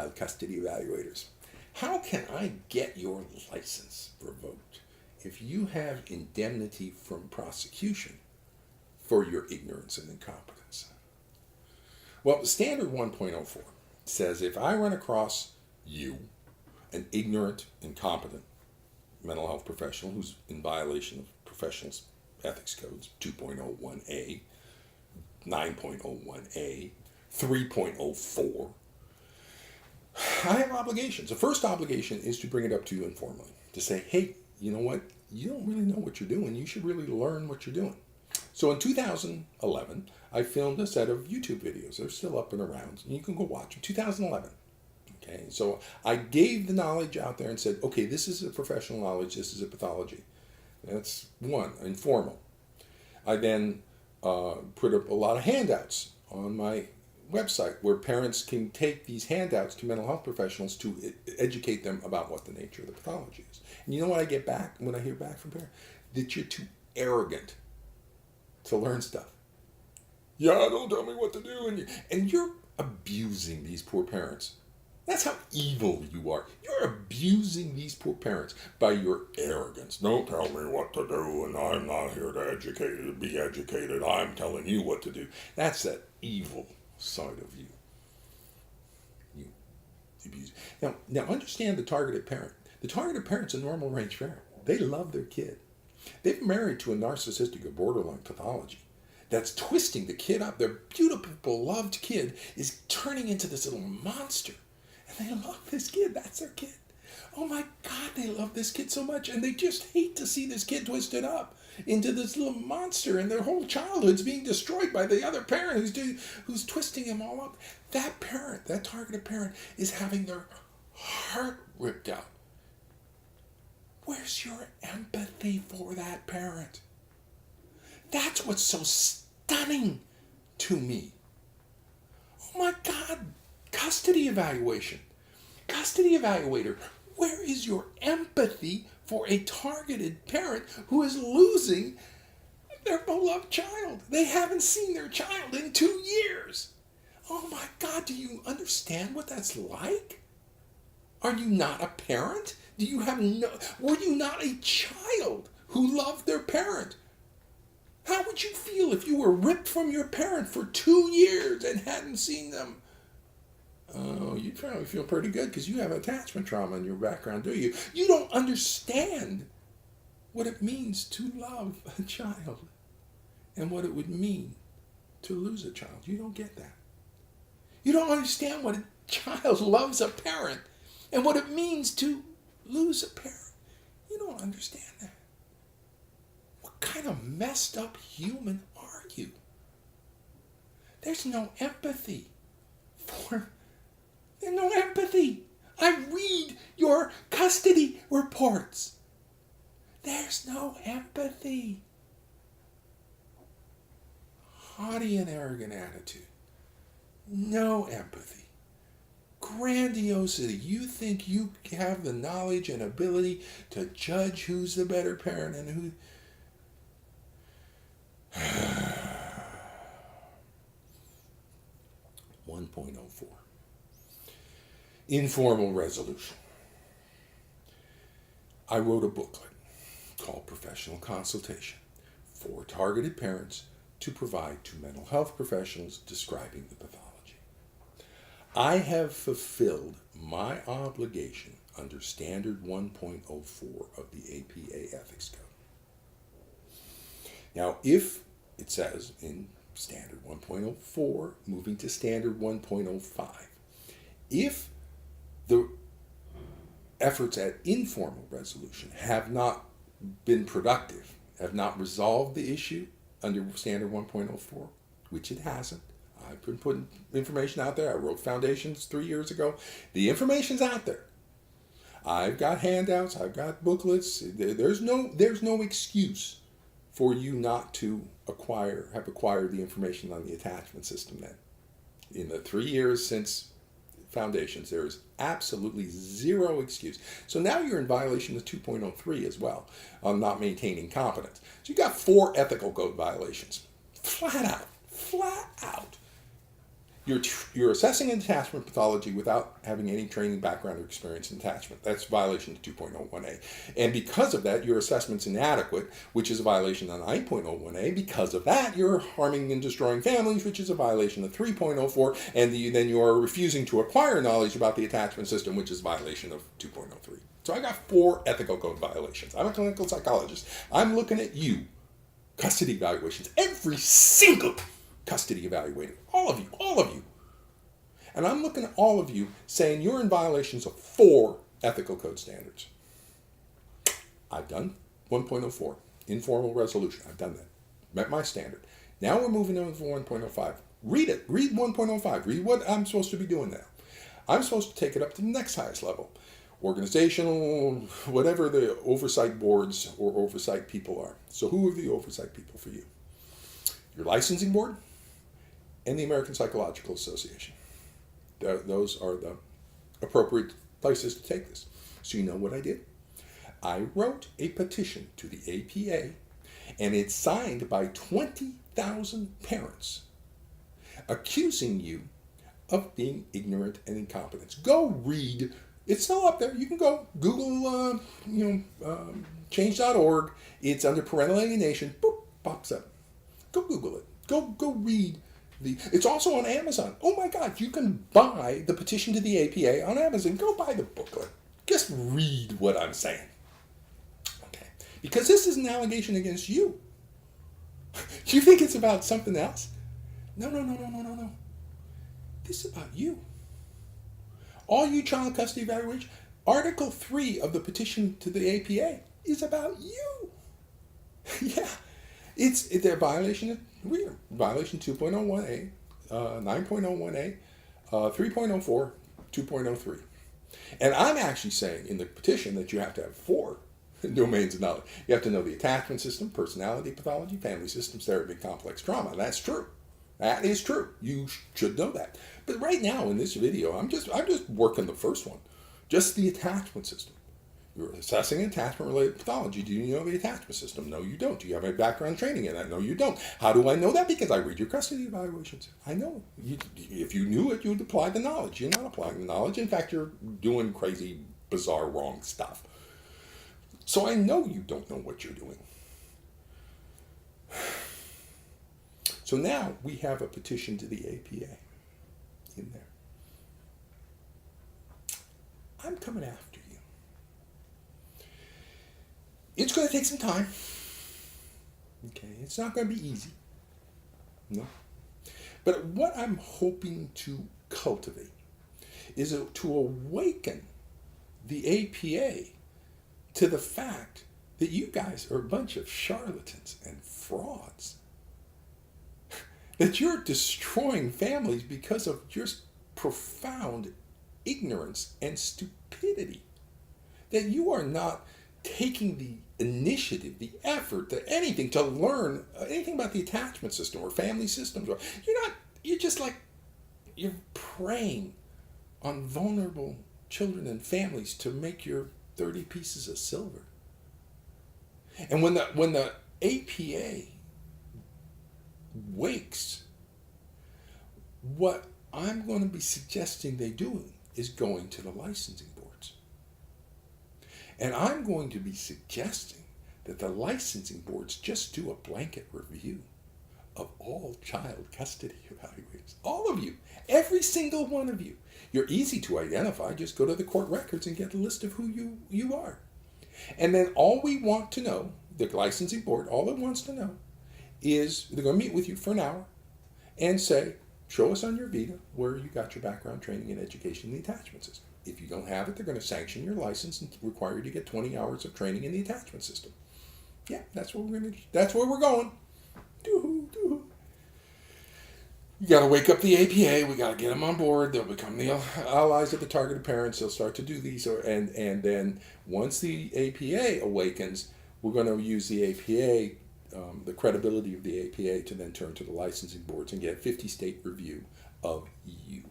Child Custody Evaluators. How can I get your license revoked if you have indemnity from prosecution for your ignorance and incompetence? Well, Standard 1.04 says if I run across you, an ignorant, incompetent mental health professional who's in violation of professionals' ethics codes 2.01a, 9.01a, 3.04, I have obligations. The first obligation is to bring it up to you informally, to say, hey, you know what? You don't really know what you're doing. You should really learn what you're doing. So in 2011, I filmed a set of YouTube videos. They're still up and around, and you can go watch them. 2011. Okay, so I gave the knowledge out there and said, okay, this is a professional knowledge. This is a pathology. That's one, informal. I then put up a lot of handouts on my website where parents can take these handouts to mental health professionals to educate them about what the nature of the pathology is. And you know what I get back when I hear back from parents? That you're too arrogant to learn stuff. Yeah, don't tell me what to do. And you're abusing these poor parents. That's how evil you are. You're abusing these poor parents by your arrogance. Don't tell me what to do, and I'm not here to be educated. I'm telling you what to do. That's that evil side of you. You abuse. Now understand the targeted parent. The targeted parent's a normal range parent. They love their kid. They've married to a narcissistic or borderline pathology that's twisting the kid up. Their beautiful, beloved kid is turning into this little monster. And they love this kid. That's their kid. Oh my God, they love this kid so much. And they just hate to see this kid twisted up into this little monster. And their whole childhood's being destroyed by the other parent who's twisting him all up. That parent, that targeted parent, is having their heart ripped out. Where's your empathy for that parent? That's what's so stunning to me. Oh my God. Custody evaluation. Custody evaluator. Where is your empathy for a targeted parent who is losing their beloved child? They haven't seen their child in 2 years. Oh my God, do you understand what that's like? Are you not a parent? Were you not a child who loved their parent? How would you feel if you were ripped from your parent for 2 years and hadn't seen them? Oh, you'd probably feel pretty good because you have attachment trauma in your background, do you? You don't understand what it means to love a child and what it would mean to lose a child. You don't get that. You don't understand what a child loves a parent and what it means to lose a parent. You don't understand that. What kind of messed up human are you? There's no empathy for... There's no empathy. I read your custody reports. There's no empathy. Haughty and arrogant attitude. No empathy. Grandiosity. You think you have the knowledge and ability to judge who's the better parent and who... 1.04. Informal resolution. I wrote a booklet called Professional Consultation for targeted parents to provide to mental health professionals describing the pathology. I have fulfilled my obligation under Standard 1.04 of the APA Ethics Code. Now, if it says in Standard 1.04, moving to Standard 1.05, if the efforts at informal resolution have not been productive, have not resolved the issue under Standard 1.04, which it hasn't. I've been putting information out there. I wrote Foundations 3 years ago. The information's out there. I've got handouts. I've got booklets. There's no excuse for you not to have acquired the information on the attachment system then. In the 3 years since Foundations, there is absolutely zero excuse. So now you're in violation of 2.03 as well on not maintaining competence. So you got 4 ethical code violations. Flat out. You're assessing an attachment pathology without having any training, background, or experience in attachment. That's a violation of 2.01a. And because of that, your assessment's inadequate, which is a violation of 9.01a. Because of that, you're harming and destroying families, which is a violation of 3.04. And then you're refusing to acquire knowledge about the attachment system, which is a violation of 2.03. So I got 4 ethical code violations. I'm a clinical psychologist. I'm looking at you. Custody evaluations. Every single custody evaluator. All of you. And I'm looking at all of you saying you're in violations of 4 ethical code standards. I've done 1.04, informal resolution. I've done that. Met my standard. Now we're moving on to 1.05. Read it. Read 1.05. Read what I'm supposed to be doing now. I'm supposed to take it up to the next highest level. Organizational, whatever the oversight boards or oversight people are. So who are the oversight people for you? Your licensing board and the American Psychological Association. Those are the appropriate places to take this. So you know what I did? I wrote a petition to the APA, and it's signed by 20,000 parents accusing you of being ignorant and incompetent. Go read. It's still up there. You can go Google, change.org. It's under parental alienation. Boop, pops up. Go Google it. Go read. It's also on Amazon. Oh my God, you can buy the petition to the APA on Amazon. Go buy the booklet. Just read what I'm saying. Okay. Because this is an allegation against you. You think it's about something else? No. This is about you. All you child custody evaluation, Article 3 of the petition to the APA is about you. Yeah. It's a violation. Violation 2.01a, 9.01a, 3.04, 2.03. And I'm actually saying in the petition that you have to have 4 domains of knowledge. You have to know the attachment system, personality pathology, family systems, therapy, and complex trauma. That's true. That is true. You should know that. But right now in this video, I'm just working the first one. Just the attachment system. You're assessing attachment-related pathology. Do you know the attachment system? No, you don't. Do you have a background training in that? No, you don't. How do I know that? Because I read your custody evaluations. I know. If you knew it, you would apply the knowledge. You're not applying the knowledge. In fact, you're doing crazy, bizarre, wrong stuff. So I know you don't know what you're doing. So now we have a petition to the APA in there. I'm coming after you. It's going to take some time. Okay, it's not going to be easy. No. But what I'm hoping to cultivate is to awaken the APA to the fact that you guys are a bunch of charlatans and frauds. That you're destroying families because of your profound ignorance and stupidity. That you are not taking the initiative, the effort, anything to learn anything about the attachment system or family systems. Or you're preying on vulnerable children and families to make your 30 pieces of silver. And when the APA wakes, what I'm going to be suggesting they do is going to the licensing boards. And I'm going to be suggesting that the licensing boards just do a blanket review of all child custody evaluators. All of you. Every single one of you. You're easy to identify. Just go to the court records and get a list of who you are. And then all we want to know, the licensing board, all it wants to know is they're going to meet with you for an hour and say, show us on your Vita where you got your background training and education in the attachment system. If you don't have it, they're going to sanction your license and require you to get 20 hours of training in the attachment system. Yeah, that's what we're going to do. That's where we're going. Doo-hoo. You got to wake up the APA. We got to get them on board. They'll become the allies of the targeted parents. They'll start to do these. And then once the APA awakens, we're going to use the APA, the credibility of the APA, to then turn to the licensing boards and get a 50-state review of you.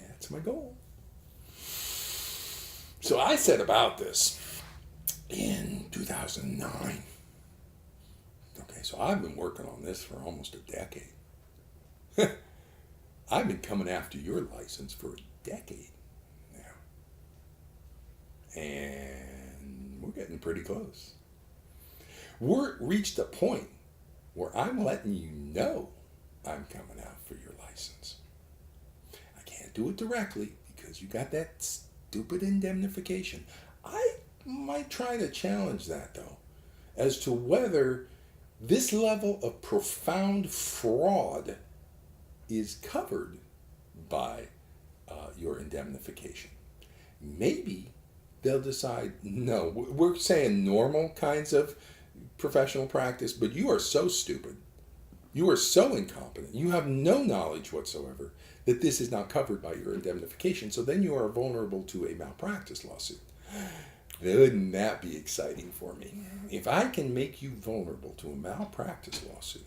That's my goal. So I set about this in 2009. Okay, so I've been working on this for almost a decade. I've been coming after your license for a decade now. And we're getting pretty close. We're reached a point where I'm letting you know I'm coming out for your license. I can't do it directly because you got that stupid indemnification. I might try to challenge that though, as to whether this level of profound fraud is covered by your indemnification. Maybe they'll decide, no, we're saying normal kinds of professional practice, but you are so stupid, you are so incompetent, you have no knowledge whatsoever that this is not covered by your indemnification, so then you are vulnerable to a malpractice lawsuit. Wouldn't that be exciting for me? If I can make you vulnerable to a malpractice lawsuit.